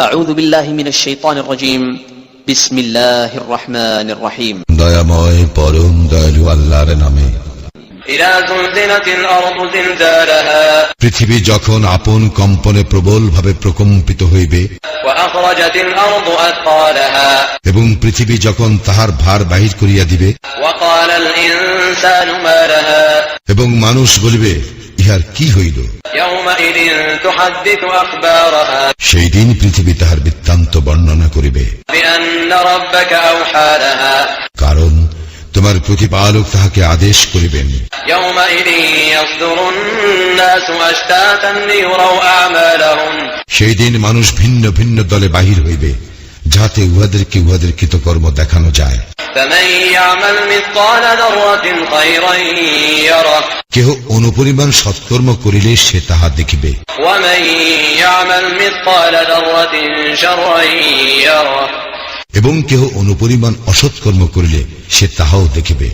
أعوذ بالله من الشيطان الرجيم بسم الله الرحمن الرحيم দয়াময় পরম দয়ালু আল্লাহর নামে। إذا زلزلت الأرض زلزالها পৃথিবী যখন আপন কম্পনে প্রবলভাবে প্রকম্পিত হইবে, وأخرجت الأرض أثقالها এবং পৃথিবী যখন তাহার ভার বাহির করিয়া দিবে, وقال الإنسان ما لها এবং মানুষ বলিবে ইহার কি হইল। يومئذ تحدث أخبارها সেই দিন পৃথিবী তাহার বৃত্তান্ত বর্ণনা করিবে, بأن ربك أوحى لها কারণ তোমার প্রতিপালক তাহাকে আদেশ করিবেন। يومئذ يصدر الناس أشتاتا ليروا أعمالهم সেই দিন মানুষ ভিন্ন ভিন্ন দলে বাহির হইবে, যাতে উহাদেরকে উহাদের কৃতকর্ম দেখানো যায়। فمن يعمل مثقال ذرة خيرا يره কেহ অনুপরিমাণ সৎকর্ম করিলে সে তাহা দেখিবে, ومن يعمل مثقال ذرة شرا يره এবং কেহ অনুপরিমাণ অসৎকর্ম করিলে সে তাহাও দেখিবে।